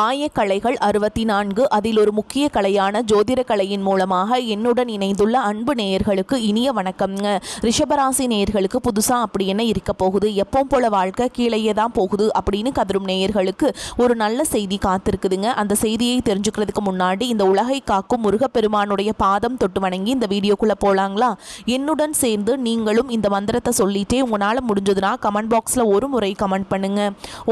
ஆயக்கலைகள் 64 அதில் ஒரு முக்கிய கலையான ஜோதிட கலையின் மூலமாக என்னுடன் இணைந்துள்ள அன்பு நேயர்களுக்கு இனிய வணக்கம்ங்க. ரிஷபராசி நேயர்களுக்கு புதுசாக அப்படி என்ன இருக்க போகுது, எப்பவும் போல வாழ்க்கை கீழேயே தான் போகுது அப்படின்னு கதரும் நேயர்களுக்கு ஒரு நல்ல செய்தி காத்திருக்குதுங்க. அந்த செய்தியை தெரிஞ்சுக்கிறதுக்கு முன்னாடி இந்த உலகை காக்கும் முருகப்பெருமானுடைய பாதம் தொட்டு வணங்கி இந்த வீடியோக்குள்ளே போகலாங்களா? என்னுடன் சேர்ந்து நீங்களும் இந்த மந்திரத்தை சொல்லிட்டே உங்களால் முடிஞ்சதுன்னா கமெண்ட் பாக்ஸில் ஒரு முறை கமெண்ட் பண்ணுங்க.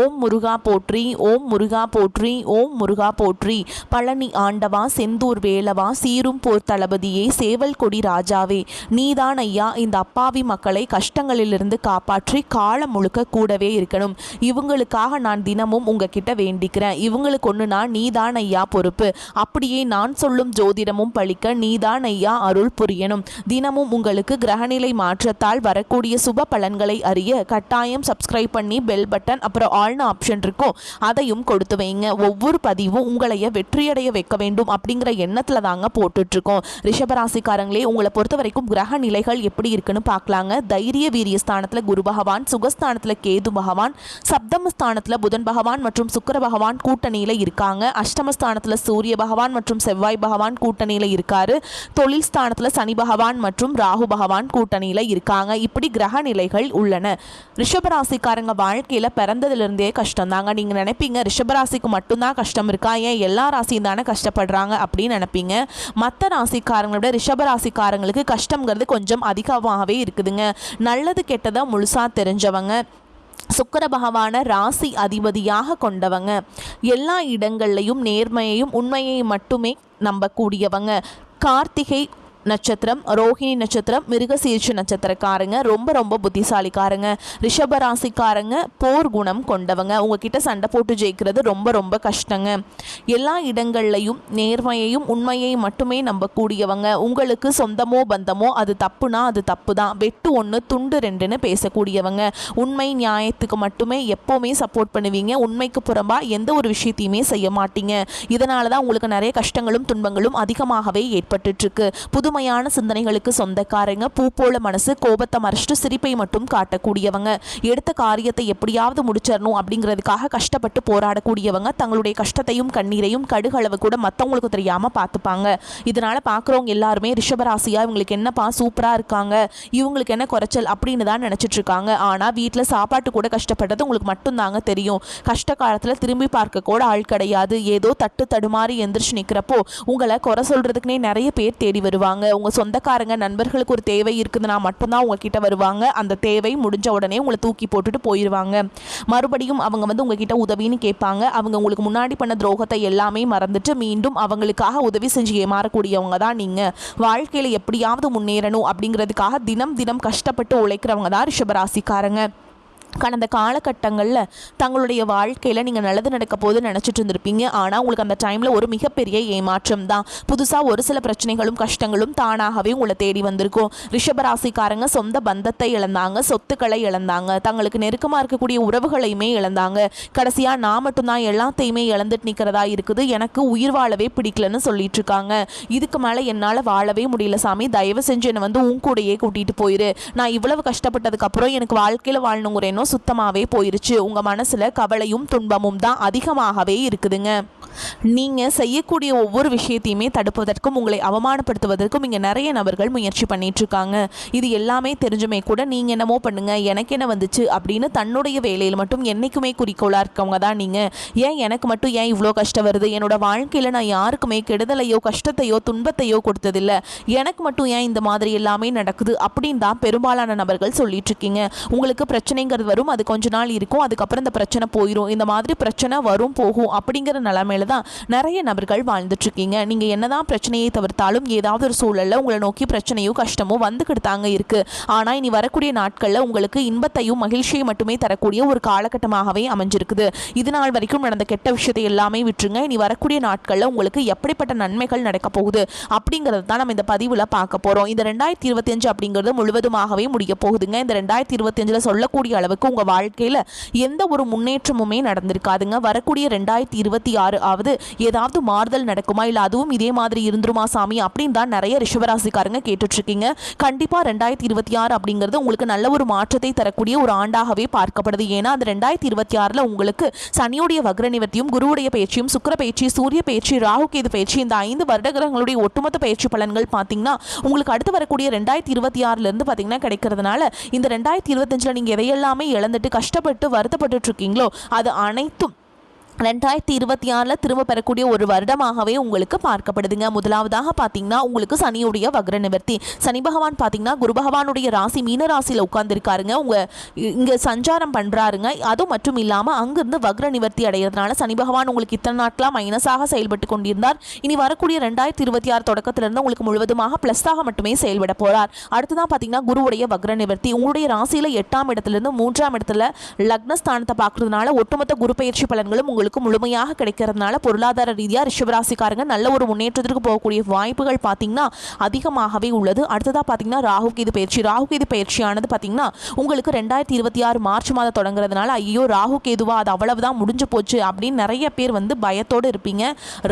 ஓம் முருகா போற்றி, ஓம் முருகா போற்றி, ஓம் முருகா போற்றி. பழனி ஆண்டவா, செந்தூர் வேலவா, சீரும் போர் தளபதியே, சேவல் கொடி ராஜாவே, நீதான் ஐயா இந்த அப்பாவி மக்களை கஷ்டங்களிலிருந்து காப்பாற்றி காலம் முழுக்க கூடவே இருக்கணும். இவங்களுக்காக நான் தினமும் உங்ககிட்ட வேண்டிக்கிறேன். இவங்களுக்கு ஒன்றுனா நீதான் ஐயா பொறுப்பு. அப்படியே நான் சொல்லும் ஜோதிடமும் பழிக்க நீதான் ஐயா அருள் புரியணும். தினமும் உங்களுக்கு கிரகநிலை மாற்றத்தால் வரக்கூடிய சுப பலன்களை அறிய கட்டாயம் சப்ஸ்கிரைப் பண்ணி பெல் பட்டன் அப்புறம் ஆல்னு ஆப்ஷன் இருக்கும், அதையும் கொடுத்து வைங்க. ஒவ்வொரு பதிவும் உங்களைய வெற்றியடைய வைக்க வேண்டும் அப்படிங்கிற எண்ணத்துல தாங்க போட்டுட்டு இருக்கோம். ரிஷபராசிக்காரங்களே, உங்களை பொறுத்த வரைக்கும் கிரக நிலைகள் எப்படி இருக்குன்னு பார்க்கலாங்க. தைரிய வீரிய ஸ்தானத்துல குரு பகவான், சுகஸ்தானத்துல கேது பகவான், சப்தமஸ்தானத்துல புதன் பகவான் மற்றும் சுக்கிர பகவான் கூட்டணியில இருக்காங்க. அஷ்டமஸ்தானத்துல சூரிய பகவான் மற்றும் செவ்வாய் பகவான் கூட்டணியில இருக்காரு. தொழில் ஸ்தானத்துல சனி பகவான் மற்றும் ராகு பகவான் கூட்டணியில இருக்காங்க. இப்படி கிரக நிலைகள் உள்ளன. ரிஷபராசிக்காரங்க வாழ்க்கையில பிறந்ததுல கஷ்டம் தாங்க. நீங்க நினைப்பீங்க ரிஷபராசிக்கு மட்டும்தான் கஷ்டம் இருக்கா, ஏன் எல்லா ராசியும் தானே கஷ்டப்படுறாங்க அப்படின்னு நினைப்பீங்க. மற்ற ராசிக்காரங்களை விட ரிஷபராசிக்காரங்களுக்கு கஷ்டங்கிறது கொஞ்சம் அதிகமாகவே இருக்குதுங்க. நல்லது கெட்டதை முழுசா தெரிஞ்சவங்க, சுக்கிர பகவான ராசி அதிபதியாக கொண்டவங்க, எல்லா இடங்கள்லையும் நேர்மையையும் உண்மையை மட்டுமே நம்பக்கூடியவங்க. கார்த்திகை நட்சத்திரம், ரோஹிணி நட்சத்திரம், மிருகசீர்ஷ நட்சத்திரக்காரங்க ரொம்ப ரொம்ப புத்திசாலிக்காரங்க. ரிஷபராசிக்காரங்க போர் குணம் கொண்டவங்க. உங்ககிட்ட சண்டை போட்டு ஜெயிக்கிறது ரொம்ப ரொம்ப கஷ்டங்க. எல்லா இடங்கள்லையும் நேர்மையையும் உண்மையை மட்டுமே நம்பக்கூடியவங்க. உங்களுக்கு சொந்தமோ பந்தமோ அது தப்புனா அது தப்பு தான், வெட்டு ஒன்று துண்டு ரெண்டுன்னு பேசக்கூடியவங்க. உண்மை நியாயத்துக்கு மட்டுமே எப்போவுமே சப்போர்ட் பண்ணுவீங்க. உண்மைக்கு புறம்பா எந்த ஒரு விஷயத்தையுமே செய்ய மாட்டீங்க. இதனால தான் உங்களுக்கு நிறைய கஷ்டங்களும் துன்பங்களும் அதிகமாகவே ஏற்பட்டுருக்கு. புதுமையான சிந்தனைகளுக்கு சொந்தக்காரங்க, பூ போல மனசு, கோபத்தை மறைச்சிட்டு சிரிப்பை மட்டும் காட்டக்கூடியவங்க. எடுத்த காரியத்தை எப்படியாவது முடிச்சிடணும் அப்படிங்கிறதுக்காக கஷ்டப்பட்டு போராடக்கூடியவங்க. தங்களுடைய கஷ்டத்தையும் கண்ணீரையும் கடுகளவு கூட மற்றவங்களுக்கு தெரியாம பார்த்துப்பாங்க. இதனால பார்க்குறவங்க எல்லாருமே ரிஷபராசியா இவங்களுக்கு என்னப்பா சூப்பரா இருக்காங்க, இவங்களுக்கு என்ன குறைச்சல் அப்படின்னு தான் நினைச்சிட்டு இருக்காங்க. ஆனா வீட்டில் சாப்பாட்டு கூட கஷ்டப்பட்டது உங்களுக்கு மட்டும்தாங்க தெரியும். கஷ்ட காலத்துல திரும்பி பார்க்க கூட ஆள் கிடையாது. ஏதோ தட்டு தடுமாறி எந்திரிச்சு நிற்கிறப்போ உங்களை குறை சொல்றதுக்குனே நிறைய பேர் தேடி வருவாங்க. உங்க சொந்தக்காரங்க நண்பர்களுக்கு ஒரு தேவை இருக்குதுன்னா மட்டும்தான் உங்ககிட்ட வருவாங்க. அந்த தேவை முடிஞ்ச உடனே உங்களை தூக்கி போட்டுட்டு போயிடுவாங்க. மறுபடியும் அவங்க உங்ககிட்ட உதவின்னு கேட்பாங்க. அவங்க உங்களுக்கு முன்னாடி பண்ண துரோகத்தை எல்லாமே மறந்துட்டு மீண்டும் அவங்களுக்காக உதவி செஞ்சு ஏமாறக்கூடியவங்க தான் நீங்க. வாழ்க்கையில எப்படியாவது முன்னேறணும் அப்படிங்கிறதுக்காக தினம் தினம் கஷ்டப்பட்டு உழைக்கிறவங்க தான் ரிஷபராசிக்காரங்க. கடந்த காலகட்டங்களில் தங்களுடைய வாழ்க்கையில் நீங்கள் நல்லது நடக்க போது நினச்சிட்டு இருந்திருப்பீங்க. ஆனால் உங்களுக்கு அந்த டைமில் ஒரு மிகப்பெரிய ஏமாற்றம் தான். புதுசாக ஒரு சில பிரச்சனைகளும் கஷ்டங்களும் தானாகவே உங்களை தேடி வந்திருக்கும். ரிஷபராசிக்காரங்க சொந்த பந்தத்தை இழந்தாங்க, சொத்துக்களை இழந்தாங்க, தங்களுக்கு நெருக்கமாக இருக்கக்கூடிய உறவுகளையுமே இழந்தாங்க. கடைசியாக நான் மட்டும்தான் எல்லாத்தையுமே இழந்துட்டு நிற்கிறதா இருக்குது, எனக்கு உயிர் வாழவே பிடிக்கலன்னு சொல்லிட்டு இருக்காங்க. இதுக்கு மேலே என்னால் வாழவே முடியல சாமி, தயவு செஞ்சு என்னை உன் கூடையே கூட்டிகிட்டு போயிரு. நான் இவ்வளவு கஷ்டப்பட்டதுக்கப்புறம் எனக்கு வாழ்க்கையில் வாழணுங்கிற சுத்தமாவே போயிருச்சு. உங்க மனசுல கவலையும் துன்பமும் தான் அதிகமாகவே இருக்குதுங்க. நீங்க செய்யக்கூடிய ஒவ்வொரு விஷயத்தையுமே தடுப்பதற்கும் உங்களை அவமானப்படுத்துவதற்கும் இங்க நிறைய நபர்கள் முயற்சி பண்ணிட்டு இருக்காங்க. இது எல்லாமே தெரிஞ்சுமே கூட நீங்க என்னமோ பண்ணுங்க, எனக்கு என்ன வந்துச்சு அப்படின்னு தன்னுடைய வேலையில் மட்டும் என்னைக்குமே குறிக்கோளா இருக்கவங்க தான் நீங்க. ஏன் எனக்கு மட்டும் ஏன் இவ்வளோ கஷ்டம் வருது, என்னோட வாழ்க்கையில நான் யாருக்குமே கெடுதலையோ கஷ்டத்தையோ துன்பத்தையோ கொடுத்ததில்லை, எனக்கு மட்டும் ஏன் இந்த மாதிரி எல்லாமே நடக்குது அப்படின்னு தான் பெரும்பாலான நபர்கள் சொல்லிட்டு இருக்கீங்க. உங்களுக்கு பிரச்சனைங்கிறது வரும், அது கொஞ்ச நாள் இருக்கும், அதுக்கப்புறம் இந்த பிரச்சனை போயிடும். இந்த மாதிரி பிரச்சனை வரும் போகும் அப்படிங்கிற நிலைமையில தான் நிறைய நபர்கள் வாழ்ந்துட்டு இருக்கீங்க. நீங்க என்னதான் பிரச்சனையை தவிர்த்தாலும் ஏதாவது ஒரு சூழல்ல உங்களை நோக்கி பிரச்சனையோ கஷ்டமோ வந்துகிட்டு தாங்க இருக்கு. ஆனா இனி வரக்கூடிய நாட்கள்ல உங்களுக்கு இன்பத்தையும் மகிழ்ச்சியை மட்டுமே தரக்கூடிய ஒரு காலகட்டமாகவே அமைஞ்சிருக்குது. இது நாள் வரைக்கும் நடந்த கெட்ட விஷயத்தை எல்லாமே விட்டுருங்க. இனி வரக்கூடிய நாட்கள்ல உங்களுக்கு எப்படிப்பட்ட நன்மைகள் நடக்க போகுது அப்படிங்கறது தான் நம்ம இந்த பதிவுல பார்க்க போறோம். இந்த 2025 அப்படிங்கிறது முழுவதுமாகவே முடிய போகுதுங்க. இந்த 2025 சொல்லக்கூடிய அளவுக்கு நேயர்களுக்கு உங்கள் வாழ்க்கையில் எந்த ஒரு முன்னேற்றமுமே நடந்திருக்காதுங்க. வரக்கூடிய 2026 ஆவது ஏதாவது மாறுதல் நடக்குமா, இல்லை அதுவும் இதே மாதிரி இருந்துருமா சாமி அப்படின்னு தான் நிறைய ரிஷபராசிக்காரங்க கேட்டுட்ருக்கீங்க. கண்டிப்பாக 2026 அப்படிங்கிறது உங்களுக்கு நல்ல ஒரு மாற்றத்தை தரக்கூடிய ஒரு ஆண்டாகவே பார்க்கப்படுது. ஏன்னா அந்த 2026 உங்களுக்கு சனியுடைய வக்ர நிவர்த்தியும், குருவுடைய பயிற்சியும், சுக்கிர பயிற்சி, சூரிய பயிற்சி, ராகு கேது பயிற்சி, இந்த 5 வருட கிரகங்களுடைய ஒட்டுமொத்த பயிற்சி பலன்கள் பார்த்தீங்கன்னா உங்களுக்கு அடுத்து வரக்கூடிய 2026 பார்த்தீங்கன்னா கிடைக்கிறதுனால இந்த 2025 நீங்கள் எதையெல்லாமே இழந்துட்டு கஷ்டப்பட்டு வருத்தப்பட்டு இருக்கீங்களோ அது அனைத்தும் 2026 திரும்ப பெறக்கூடிய ஒரு வருடமாகவே உங்களுக்கு பார்க்கப்படுதுங்க. முதலாவதாக பார்த்தீங்கன்னா உங்களுக்கு சனியுடைய வக்ர நிவர்த்தி. சனி பகவான் பார்த்தீங்கன்னா குரு பகவானுடைய ராசி மீன ராசியில் உட்கார்ந்துருக்காருங்க. இங்கே சஞ்சாரம் பண்ணுறாருங்க. அது மட்டும் இல்லாமல் அங்கிருந்து வக்ர நிவர்த்தி அடைகிறதுனால சனி பகவான் உங்களுக்கு இத்தனை நாட்களாக மைனஸாக செயல்பட்டு கொண்டிருந்தார். இனி வரக்கூடிய 2026 தொடக்கத்திலிருந்து உங்களுக்கு முழுவதுமாக ப்ளஸ்ஸாக மட்டுமே செயல்பட போகிறார். அடுத்ததான் பார்த்தீங்கன்னா குருவுடைய வக்ர நிவர்த்தி. உங்களுடைய ராசியில் 8ஆம் இடத்துலேருந்து 3ஆம் இடத்துல லக்னஸ்தானத்தை பார்க்கறதுனால ஒட்டுமொத்த குரு பயிற்சி பலன்களும் உங்களுக்கு முழுமையாக கிடைக்கிறதுனால பொருளாதார ரீதியாக ரிஷபராசிக்காரங்க நல்ல ஒரு முன்னேற்றத்திற்கு போகக்கூடிய வாய்ப்புகள் பார்த்தீங்கன்னா அதிகமாகவே உள்ளது. அடுத்ததாக பார்த்தீங்கன்னா ராகு கேது பயிற்சியானது பார்த்தீங்கன்னா உங்களுக்கு 2026 மார்ச் மாதம் தொடங்குறதுனால ஐயோ ராகு கேதுவா அது அவ்வளவுதான் முடிஞ்சு போச்சு அப்படின்னு நிறைய பேர் பயத்தோடு இருப்பீங்க.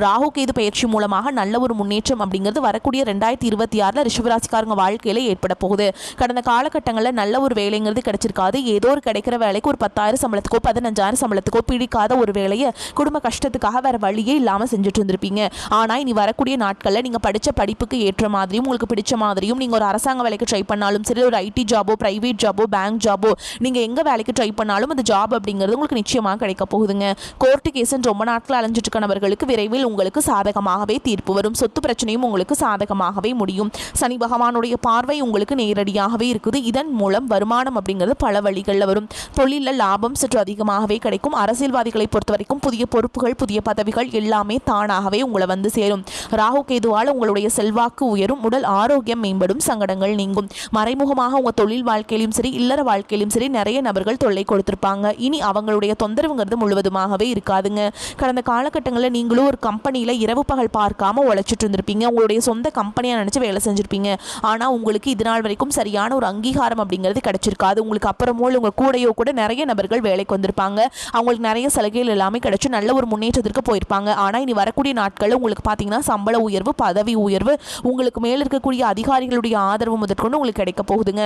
ராகு கேது பயிற்சி மூலமாக நல்ல ஒரு முன்னேற்றம் அப்படிங்கிறது வரக்கூடிய 2026 ரிஷபராசிக்காரங்க வாழ்க்கையில ஏற்பட போகுது. கடந்த காலகட்டங்களில் நல்ல ஒரு வேலைங்கிறது கிடைச்சிருக்காது. ஏதோ ஒரு கிடைக்கிற வேலைக்கு ஒரு 10,000 சம்பளத்துக்கோ 15,000 சம்பளத்துக்கோ பிடிக்காத ஒரு வேலையை குடும்ப கஷ்டத்துக்காக வேற வழியே இல்லாமல் செஞ்சுட்டு இருந்திருப்பீங்க. ஆனால் இனி வரக்கூடிய நாட்களில் நீங்கள் படித்த படிப்புக்கு ஏற்ற மாதிரியும் உங்களுக்கு பிடிச்ச மாதிரியும் நீங்கள் ஒரு அரசாங்க வேலைக்கு ட்ரை பண்ணாலும் சரி, ஒரு ஐடி ஜாபோ, பிரைவேட் ஜாபோ, பேங்க் ஜாபோ, நீங்கள் எங்கே வேலைக்கு ட்ரை பண்ணாலும் அந்த ஜாப் அப்படிங்கிறது உங்களுக்கு நிச்சயமாக கிடைக்க போகுதுங்க. கோர்ட்டு கேஸுன்னு ரொம்ப நாட்கள் அலைஞ்சிட்டு இருக்க நபர்களுக்கு விரைவில் உங்களுக்கு சாதகமாகவே தீர்ப்பு வரும். சொத்து பிரச்சனையும் உங்களுக்கு சாதகமாகவே முடியும். சனி பகவானுடைய பார்வை உங்களுக்கு நேரடியாகவே இருக்குது. இதன் மூலம் வருமானம் அப்படிங்கிறது பல வழிகளில் வரும். தொழிலில் லாபம் சற்று அதிகமாகவே கிடைக்கும். அரசியல்வாதிகளை பொறுத்த வரைக்கும் புதிய பொறுப்புகள், புதிய பதவிகள் எல்லாமே தானாகவே உங்களை வந்து சேரும். ராகு கேதுவால் உங்களுடைய செல்வாக்கு உயரும். உடல் ஆரோக்கியம் மேம்படும். சங்கடங்கள் நீங்கும். மறைமுகமாக உங்கள் தொழில் வாழ்க்கையிலும் சரி, இல்லற வாழ்க்கையிலும் சரி நிறைய நபர்கள் தொல்லை கொடுத்திருப்பாங்க. இனி அவங்களுடைய தொந்தரவுங்கிறது முழுவதுமாகவே இருக்காதுங்க. கடந்த காலகட்டங்களில் நீங்களும் ஒரு கம்பெனியில் இரவு பகல் பார்க்காம உழைச்சிட்டு இருந்திருப்பீங்க. உங்களுடைய சொந்த கம்பெனியாக நினச்சி வேலை செஞ்சுருப்பீங்க. ஆனால் உங்களுக்கு இது நாள் வரைக்கும் சரியான ஒரு அங்கீகாரம் அப்படிங்கிறது கிடைச்சிருக்காது. உங்களுக்கு அப்புறமோ உங்கள் கூடையோ கூட நிறைய நபர்கள் வேலைக்கு வந்திருப்பாங்க. அவங்களுக்கு நிறைய சலுகைகள் எல்லாமே கிடைச்சி நல்ல ஒரு முன்னேற்றத்திற்கு போயிருப்பாங்க. ஆனால் இனி வரக்கூடிய நாட்களில் உங்களுக்கு பார்த்தீங்கன்னா சம்பள உயர்வு, பதவி உயர்வு, உங்களுக்கு மேல் இருக்கக்கூடிய அதிகாரிகளுடைய ஆதரவு முதற்கொண்டு உங்களுக்கு கிடைக்க போகுதுங்க.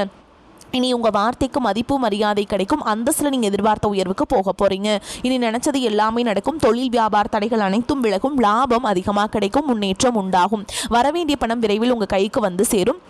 இனி உங்கள் வார்த்தைக்கு மதிப்பு மரியாதை கிடைக்கும். அந்தஸ்தில் நீங்கள் எதிர்பார்த்த உயர்வுக்கு போக போகிறீங்க. இனி நினச்சது எல்லாமே நடக்கும். தொழில் வியாபார தடைகள் அனைத்தும் விலகும். லாபம் அதிகமாக கிடைக்கும். முன்னேற்றம் உண்டாகும். வரவேண்டிய பணம் விரைவில் உங்கள் கைக்கு வந்து சேரும்.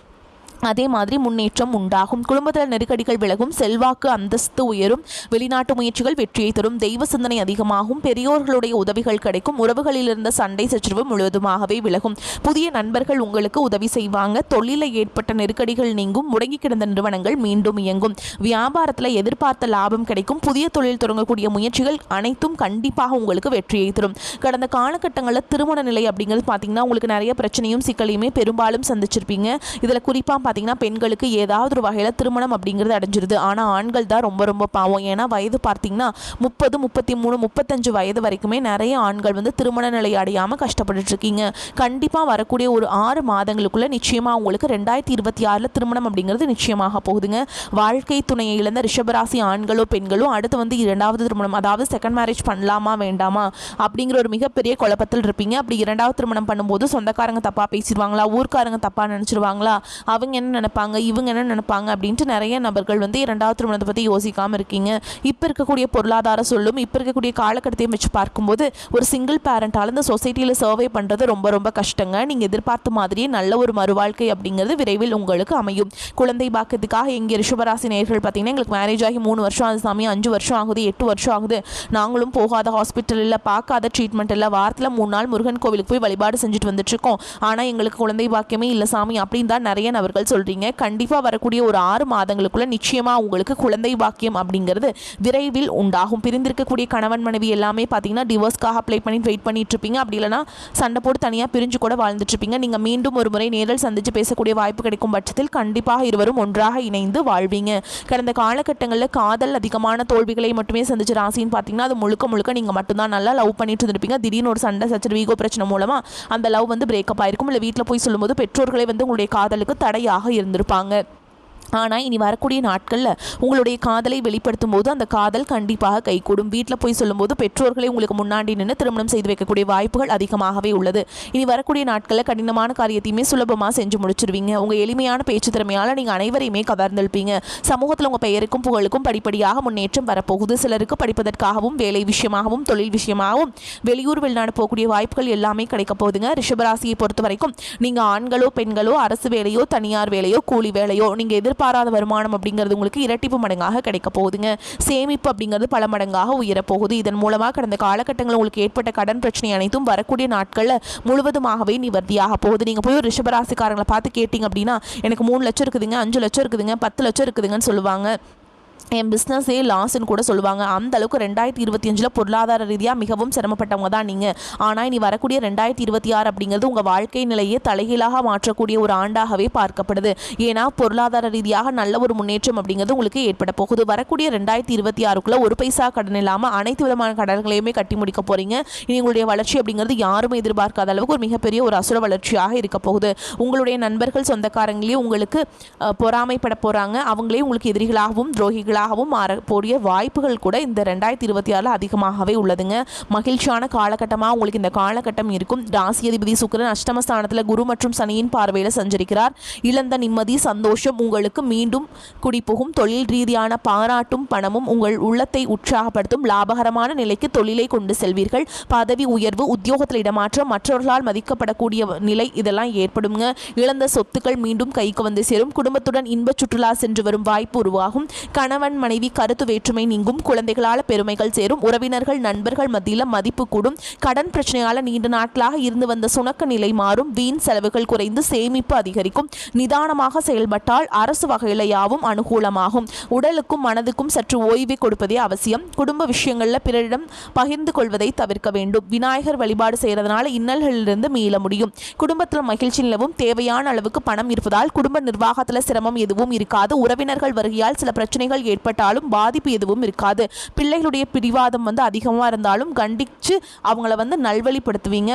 அதே மாதிரி முன்னேற்றம் உண்டாகும். குடும்பத்தில் நெருக்கடிகள் விலகும். செல்வாக்கு அந்தஸ்து உயரும். வெளிநாட்டு முயற்சிகள் வெற்றியை தரும். தெய்வ சிந்தனை அதிகமாகும். பெரியோர்களுடைய உதவிகள் கிடைக்கும். உறவுகளில் இருந்த சண்டை சச்சரவு முழுவதுமாகவே விலகும். புதிய நண்பர்கள் உங்களுக்கு உதவி செய்வாங்க. தொழிலில் ஏற்பட்ட நெருக்கடிகள் நீங்கும். முடங்கி கிடந்த நிறுவனங்கள் மீண்டும் இயங்கும். வியாபாரத்தில் எதிர்பார்த்த லாபம் கிடைக்கும். புதிய தொழில் தொடங்கக்கூடிய முயற்சிகள் அனைத்தும் கண்டிப்பாக உங்களுக்கு வெற்றியை தரும். கடந்த காலகட்டங்களில் திருமண நிலை அப்படிங்கிறது பார்த்தீங்கன்னா உங்களுக்கு நிறைய பிரச்சனையும் சிக்கலையுமே பெரும்பாலும் சந்திச்சிருப்பீங்க. இதில் குறிப்பாக பார்த்தீங்கன்னா பெண்களுக்கு ஏதாவது ஒரு வகையில் திருமணம் அப்படிங்கிறது அடைஞ்சிருது. ஆனால் ஆண்கள் தான் ரொம்ப ரொம்ப பாவம். ஏன்னா வயது பார்த்தீங்கன்னா 30, 33, 35 வயது வரைக்குமே நிறைய ஆண்கள் திருமண நிலை அடையாமல் கஷ்டப்பட்டு இருக்கீங்க. கண்டிப்பாக வரக்கூடிய ஒரு 6 மாதங்களுக்குள்ள நிச்சயமாக உங்களுக்கு 2026 திருமணம் அப்படிங்கிறது நிச்சயமாக போகுதுங்க. வாழ்க்கை துணையை இழந்த ரிஷபராசி ஆண்களோ பெண்களோ அடுத்து 2வது திருமணம், அதாவது செகண்ட் மேரேஜ் பண்ணலாமா வேண்டாமா அப்படிங்கிற ஒரு மிகப்பெரிய குழப்பத்தில் இருப்பீங்க. அப்படி 2வது திருமணம் பண்ணும்போது சொந்தக்காரங்க தப்பாக பேசிடுவாங்களா, ஊர்க்காரங்க தப்பாக நினச்சிருவாங்களா, அவங்க என்ன நினைப்பாங்க, இவங்க என்ன நினைப்பாங்க அப்படின்ட்டு நிறைய நபர்கள் 2வது திருமணத்தை பற்றி யோசிக்காமல் இருக்கீங்க. இப்போ இருக்கக்கூடிய பொருளாதார சொல்லும் இப்போ இருக்கக்கூடிய காலகட்டத்தையும் வச்சு பார்க்கும்போது ஒரு சிங்கிள் பேரண்டால் இந்த சொசைட்டியில் சர்வே பண்ணுறது ரொம்ப ரொம்ப கஷ்டங்க. நீங்கள் எதிர்பார்த்த மாதிரியே நல்ல ஒரு மறுவாழ்க்கை அப்படிங்கிறது விரைவில் உங்களுக்கு அமையும். குழந்தை பாக்கியத்துக்காக எங்கள் ரிஷபராசி நேயர்கள் பார்த்தீங்கன்னா எங்களுக்கு மேரேஜ் ஆகி 3 வருஷம் ஆகுது சாமி, 5 வருஷம் ஆகுது, 8 வருஷம் ஆகுது, நாங்களும் போகாத ஹாஸ்பிட்டல் இல்லை, பார்க்காத ட்ரீட்மெண்ட் இல்லை, வாரத்தில் 3 நாள் முருகன் கோவிலுக்கு போய் வழிபாடு செஞ்சுட்டு வந்துட்டுருக்கோம், ஆனால் எங்களுக்கு குழந்தை பாக்கியமே இல்லை சாமி அப்படின்னு தான் நிறைய நபர்கள் சொல்கிறீங்க. கண்டிப்பாக வரக்கூடிய ஒரு 6 மாதங்களுக்குள்ள நிச்சயமாக உங்களுக்கு குழந்தை பாக்கியம் அப்படிங்கிறது விரைவில் உண்டாகும். பிரிந்திருக்கக்கூடிய கணவன் மனைவி எல்லாமே பார்த்தீங்கன்னா டிவோர்ஸ்க்காக அப்ளை பண்ணி வெயிட் பண்ணிட்டு இருப்பீங்க. அப்படி இல்லைனா சண்டை போட்டு தனியாக பிரிஞ்சு கூட வாழ்ந்துட்டு இருப்பீங்க. நீங்கள் மீண்டும் ஒரு முறை நேரில் சந்தித்து பேசக்கூடிய வாய்ப்பு கிடைக்கும் பட்சத்தில் கண்டிப்பாக இருவரும் ஒன்றாக இணைந்து வாழ்வீங்க. கடந்த காலகட்டங்களில் காதல் அதிகமான தோல்விகளை மட்டுமே சந்திச்ச ராசின்னு பார்த்தீங்கன்னா அது முழுக்க முழுக்க நீங்கள் மட்டும்தான் நல்லா லவ் பண்ணிட்டு இருப்பீங்க. திடீர்னு ஒரு சண்டை சச்சரவு ஈகோ பிரச்சனை மூலமாக அந்த லவ் பிரேக்கப் ஆயிருக்கும். இல்லை வீட்டில் போய் சொல்லும்போது பெற்றோர்களை உங்களுடைய காதலுக்கு தடையாக இருந்திருப்பாங்க. ஆனால் இனி வரக்கூடிய நாட்களில் உங்களுடைய காதலை வெளிப்படுத்தும் போது அந்த காதல் கண்டிப்பாக கைகூடும். வீட்டில் போய் சொல்லும்போது பெற்றோர்களை உங்களுக்கு முன்னாடி நின்று திருமணம் செய்து வைக்கக்கூடிய வாய்ப்புகள் அதிகமாகவே உள்ளது. இனி வரக்கூடிய நாட்களில் கடினமான காரியத்தையுமே சுலபமாக செஞ்சு முடிச்சிருவீங்க. உங்கள் எளிமையான பேச்சு திறமையால் நீங்கள் அனைவரையுமே கவர்ந்தெழுப்பீங்க. சமூகத்தில் உங்கள் பெயருக்கும் புகழுக்கும் படிப்படியாக முன்னேற்றம் வரப்போகுது. சிலருக்கு படிப்பதற்காகவும் வேலை விஷயமாகவும் தொழில் விஷயமாகவும் வெளியூர் வெளிநாடு போகக்கூடிய வாய்ப்புகள் எல்லாமே கிடைக்க போகுதுங்க. ரிஷபராசியை பொறுத்த வரைக்கும் நீங்கள் ஆண்களோ பெண்களோ அரசு வேலையோ தனியார் வேலையோ கூலி வேலையோ நீங்கள் எதிர்பாராத வருமானம் அப்படிங்கிறது உங்களுக்கு இரட்டிப்பு மடங்காக கிடைக்க போகுதுங்க. சேமிப்பு அப்படிங்கிறது பல மடங்காக உயரப்போகுது. இதன் மூலமாக கடந்த காலகட்டங்களில் உங்களுக்கு ஏற்பட்ட கடன் பிரச்சனை அனைத்தும் வரக்கூடிய நாட்களில் முழுவதுமாகவே நிவர்த்தியாக போகுது. நீங்கள் போய் ஒரு ரிஷபராசிக்காரங்களை பார்த்து கேட்டிங்க அப்படின்னா எனக்கு 3 லட்சம் இருக்குதுங்க, 5 லட்சம் இருக்குதுங்க, 10 லட்சம் இருக்குதுங்கன்னு சொல்லுவாங்க. என் பிஸ்னஸே லாஸ்ன்னு கூட சொல்லுவாங்க. அந்த அளவுக்கு 2025 பொருளாதார ரீதியாக மிகவும் சிரமப்பட்டவங்க தான் நீங்கள். ஆனால் இனி வரக்கூடிய 2026 அப்படிங்கிறது உங்கள் வாழ்க்கை நிலையை தலைகீழாக மாற்றக்கூடிய ஒரு ஆண்டாகவே பார்க்கப்படுது. ஏன்னா பொருளாதார ரீதியாக நல்ல ஒரு முன்னேற்றம் அப்படிங்கிறது உங்களுக்கு ஏற்பட போகுது. வரக்கூடிய 2026க்குள்ள ஒரு பைசா கடன் இல்லாமல் அனைத்து விதமான கடன்களையுமே கட்டி முடிக்க போகிறீங்க. இனி உங்களுடைய வளர்ச்சி அப்படிங்கிறது யாருமே எதிர்பார்க்காத அளவுக்கு ஒரு மிகப்பெரிய ஒரு அசுர வளர்ச்சியாக இருக்க போகுது. உங்களுடைய நண்பர்கள் சொந்தக்காரங்களே உங்களுக்கு பொறாமைப்பட போகிறாங்க. அவங்களே உங்களுக்கு எதிரிகளாகவும் துரோகிகள் மாறக்கூடிய வாய்ப்புகள் கூட இந்த 2026 அதிகமாகவே உள்ளதுங்க. மகிழ்ச்சியான காலகட்டமாக உங்களுக்கு இந்த காலகட்டம் இருக்கும். ராசி அதிபதி சுக்கிரன் அஷ்டமஸ்தானத்தில் குரு மற்றும் சனியின் பார்வையில் சஞ்சரிக்கிறார். இழந்த நிம்மதி சந்தோஷம் உங்களுக்கு மீண்டும் குடிபுகும். தொழில் ரீதியான பாராட்டும் பணமும் உங்கள் உள்ளத்தை உற்சாகப்படுத்தும். லாபகரமான நிலைக்கு தொழிலை கொண்டு செல்வீர்கள். பதவி உயர்வு, உத்தியோகத்தில் இடமாற்றம், மற்றவர்களால் மதிக்கப்படக்கூடிய நிலை இதெல்லாம் ஏற்படுங்க. இழந்த சொத்துக்கள் மீண்டும் கைக்கு வந்து சேரும். குடும்பத்துடன் இன்ப சுற்றுலா சென்று வரும் வாய்ப்பு உருவாகும். கணவன் மனைவி கருத்து வேற்றுமை நீங்கும். குழந்தைகளால் பெருமைகள் சேரும். உறவினர்கள் நண்பர்கள் மத்தியில் மதிப்பு கூடும். கடன் பிரச்சனையால் நீண்ட நாட்களாக இருந்து வந்த சுணக்க நிலை மாறும். வீண் செலவுகள் குறைந்து சேமிப்பு அதிகரிக்கும். நிதானமாக செயல்பட்டால் அரசு வகையில் யாவும் அனுகூலமாகும். உடலுக்கும் மனதுக்கும் சற்று ஓய்வை கொடுப்பதே அவசியம். குடும்ப விஷயங்களில் பிறரிடம் பகிர்ந்து கொள்வதை தவிர்க்க வேண்டும். விநாயகர் வழிபாடு செய்யறதுனால இன்னல்களிலிருந்து மீள முடியும். குடும்பத்தில் மகிழ்ச்சி நிலவும். தேவையான அளவுக்கு பணம் இருப்பதால் குடும்ப நிர்வாகத்தில் சிரமம் எதுவும் இருக்காது. உறவினர்கள் வருகையால் சில பிரச்சனைகள் ஏற்பட்டாலும் பாதிப்பு எதுவும் இருக்காது. பிள்ளைகளுடைய பிடிவாதம் அதிகமாக இருந்தாலும் கண்டித்து அவங்கள நல்வழிப்படுத்துவீங்க.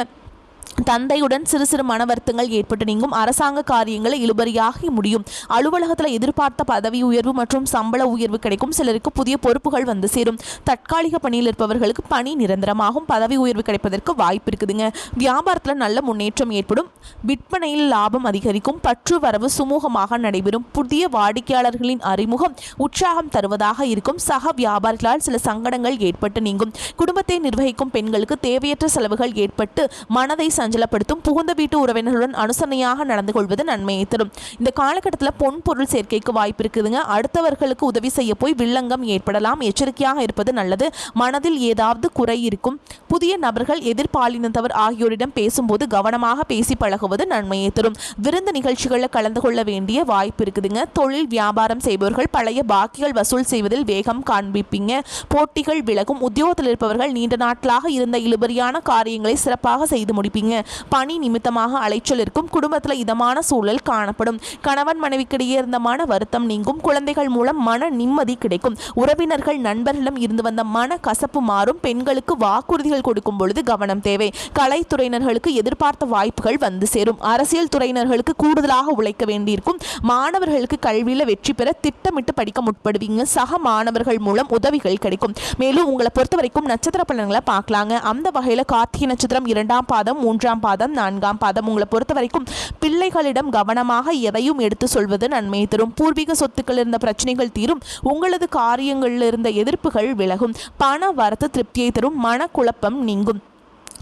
தந்தையுடன் சிறு சிறு மன வருத்தங்கள் ஏற்பட்டு நீங்கும். அரசாங்க காரியங்களை இழுபறியாகி முடியும். அலுவலகத்தில் எதிர்பார்த்த பதவி உயர்வு மற்றும் சம்பள உயர்வு கிடைக்கும். சிலருக்கு புதிய பொறுப்புகள் வந்து சேரும். தற்காலிக பணியில் இருப்பவர்களுக்கு பணி நிரந்தரமாகும். பதவி உயர்வு கிடைப்பதற்கு வாய்ப்பு இருக்குதுங்க. வியாபாரத்தில் நல்ல முன்னேற்றம் ஏற்படும். விற்பனையில் லாபம் அதிகரிக்கும். பற்று வரவு சுமூகமாக நடைபெறும். புதிய வாடிக்கையாளர்களின் அறிமுகம் உற்சாகம் தருவதாக இருக்கும். சக வியாபாரிகளால் சில சங்கடங்கள் ஏற்பட்டு நீங்கும். குடும்பத்தை நிர்வகிக்கும் பெண்களுக்கு தேவையற்ற செலவுகள் ஏற்பட்டு மனதை சஞ்சலப்படுத்தும். புகுந்த வீட்டு உறவினர்களுடன் அனுசரணையாக நடந்து கொள்வது நன்மையை தரும். இந்த காலகட்டத்தில் பொன் பொருள் சேர்க்கைக்கு வாய்ப்பு இருக்குதுங்க. அடுத்தவர்களுக்கு உதவி செய்ய போய் வில்லங்கம் ஏற்படலாம். எச்சரிக்கையாக இருப்பது நல்லது. மனதில் ஏதாவது குறை இருக்கும். புதிய நபர்கள் எதிர்பாலினத்தவர் ஆகியோரிடம் பேசும்போது கவனமாக பேசி பழகுவது நன்மையை தரும். விருந்து நிகழ்ச்சிகளில் கலந்து கொள்ள வேண்டிய வாய்ப்பு இருக்குதுங்க. தொழில் வியாபாரம் செய்பவர்கள் பழைய பாக்கிகள் வசூல் செய்வதில் வேகம் காண்பிப்பீங்க. போட்டிகள் விலகும். உத்தியோகத்தில் இருப்பவர்கள் நீண்ட நாட்களாக இருந்த இழுபறியான காரியங்களை சிறப்பாக செய்து முடிப்பீங்க. பணி நிமித்தமாக அலைச்சல் இருக்கும். குடும்பத்தில் இதமான சூழல் காணப்படும். கணவன் மனைவிக்கிடையே இருந்த மன வருத்தம் நீங்கும். குழந்தைகள் மூலம் மன நிம்மதி கிடைக்கும். உறவினர்கள் நண்பர்களிடம் இருந்து வந்த மன கசப்பு மாறும். பெண்களுக்கு வாக்குறுதிகள் கொடுக்கும் பொழுது கவனம் தேவை. கலைத்துறையினர்களுக்கு எதிர்பார்த்த வாய்ப்புகள் வந்து சேரும். அரசியல் துறையினர்களுக்கு கூடுதலாக உழைக்க வேண்டியிருக்கும். மாணவர்களுக்கு கல்வியில் வெற்றி பெற திட்டமிட்டு படிக்க முற்படுவீங்க. சக மாணவர்கள் மூலம் உதவிகள் கிடைக்கும். மேலும் உங்களை பொறுத்த வரைக்கும் நட்சத்திர பலன்களை பார்க்கலாங்க. அந்த வகையில் கார்த்திகை நட்சத்திரம் 2ஆம் பாதம் 3ஆம் பாதம் 4ஆம் பாதம் உங்களை பொறுத்த வரைக்கும் பிள்ளைகளிடம் கவனமாக எதையும் எடுத்து சொல்வது நன்மை தரும். பூர்வீக சொத்துக்கள் இருந்த பிரச்சனைகள் தீரும். உங்களது காரியங்களில் இருந்த எதிர்ப்புகள் விலகும். பண வரத்து திருப்தியை தரும். மனக்குழப்பம் நீங்கும்.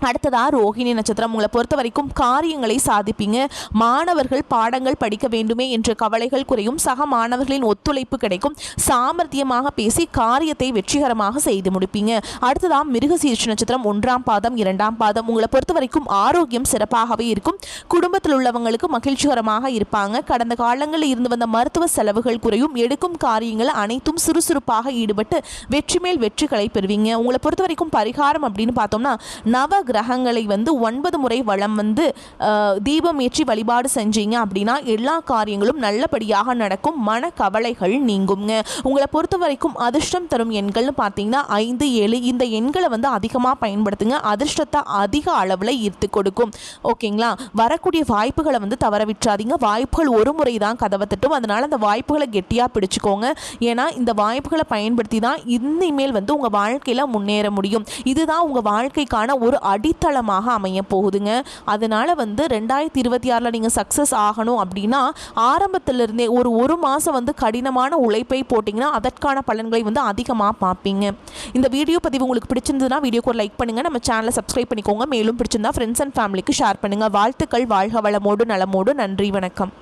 அடுத்ததா ரோஹிணி நட்சத்திரம் உங்களை பொறுத்த வரைக்கும் காரியங்களை சாதிப்பீங்க. மாணவர்கள் பாடங்கள் படிக்க வேண்டுமே என்ற கவலைகள் குறையும். சக மாணவர்களின் ஒத்துழைப்பு கிடைக்கும். சாமர்த்தியமாக பேசி காரியத்தை வெற்றிகரமாக செய்து முடிப்பீங்க. அடுத்ததா மிருகசீரிஷ நட்சத்திரம் 1ஆம் பாதம் 2ஆம் பாதம் உங்களை பொறுத்த வரைக்கும் ஆரோக்கியம் சிறப்பாகவே இருக்கும். குடும்பத்தில் உள்ளவங்களுக்கு மகிழ்ச்சிகரமாக இருப்பாங்க. கடந்த காலங்களில் இருந்து வந்த மருத்துவ செலவுகள் குறையும். எடுக்கும் காரியங்கள் அனைத்தும் சுறுசுறுப்பாக ஈடுபட்டு வெற்றி மேல் வெற்றிகளை பெறுவீங்க. உங்களை பொறுத்த வரைக்கும் பரிகாரம் அப்படின்னு பார்த்தோம்னா நவ கிரகங்களை வந்து 9 முறை வலம் வந்து தீபம் ஏற்றி வழிபாடு செஞ்சீங்க அப்படின்னா எல்லா காரியங்களும் நல்லபடியாக நடக்கும், மன கவலைகள் நீங்குங்க. உங்களை பொறுத்த வரைக்கும் அதிர்ஷ்டம் தரும் எண்கள்னு பார்த்தீங்கன்னா 5, 7 இந்த எண்களை வந்து அதிகமாக பயன்படுத்துங்க. அதிர்ஷ்டத்தை அதிக அளவில் ஈர்த்து கொடுக்கும். ஓகேங்களா? வரக்கூடிய வாய்ப்புகளை வந்து தவற விட்டுறாதீங்க. வாய்ப்புகள் ஒரு முறை தான் கதவை தட்டும். அதனால் அந்த வாய்ப்புகளை கெட்டியாக பிடிச்சிக்கோங்க. ஏன்னா இந்த வாய்ப்புகளை பயன்படுத்தி தான் இனிமேல் வந்து உங்கள் வாழ்க்கையில் முன்னேற முடியும். இதுதான் உங்கள் வாழ்க்கைக்கான ஒரு அடித்தளமாக அமைய போகுதுங்க. அதனால் வந்து 2026 நீங்கள் சக்ஸஸ் ஆகணும் அப்படின்னா ஆரம்பத்திலிருந்தே ஒரு மாதம் வந்து கடினமான உழைப்பை போட்டிங்கன்னா அதற்கான பலன்களை வந்து அதிகமாக பார்ப்பீங்க. இந்த வீடியோ பதிவு உங்களுக்கு பிடிச்சிருந்ததுன்னா வீடியோக்கு ஒரு லைக் பண்ணுங்கள், நம்ம சேனலை சப்ஸ்கிரைப் பண்ணிக்கோங்க. மேலும் பிடிச்சிருந்தா ஃப்ரெண்ட்ஸ் அண்ட் ஃபேமிலிக்கு ஷேர் பண்ணுங்கள். வாழ்த்துக்கள். வாழ்க வளமோடு நலமோடு. நன்றி, வணக்கம்.